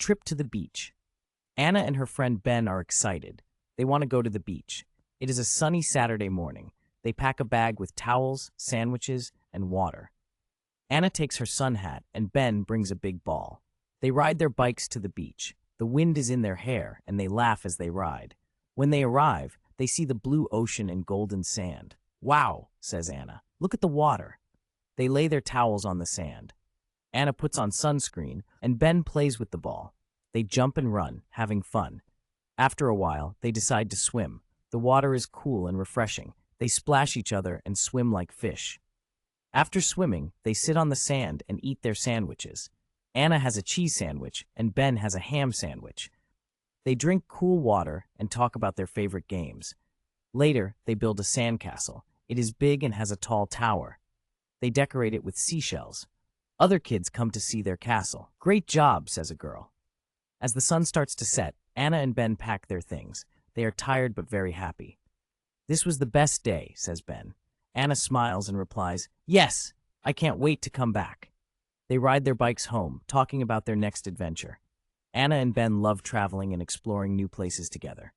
trip to the beach. Anna and her friend Ben are excited. They want to go to the beach. It is a sunny Saturday morning. They pack a bag with towels, sandwiches, and water. Anna takes her sun hat, and Ben brings a big ball. They ride their bikes to the beach. The wind is in their hair, and they laugh as they ride. When they arrive, they see the blue ocean and golden sand. "Wow," says Anna. "Look at the water." They lay their towels on the sand. Anna puts on sunscreen, and Ben plays with the ball. They jump and run, having fun. After a while, they decide to swim. The water is cool and refreshing. They splash each other and swim like fish. After swimming, they sit on the sand and eat their sandwiches. Anna has a cheese sandwich, and Ben has a ham sandwich. They drink cool water and talk about their favorite games. Later, they build a sandcastle. It is big and has a tall tower. They decorate it with seashells. Other kids come to see their castle. "Great job," says a girl. As the sun starts to set, Anna and Ben pack their things. They are tired but very happy. "This was the best day," says Ben. Anna smiles and replies, "Yes, I can't wait to come back." They ride their bikes home, talking about their next adventure. Anna and Ben love traveling and exploring new places together.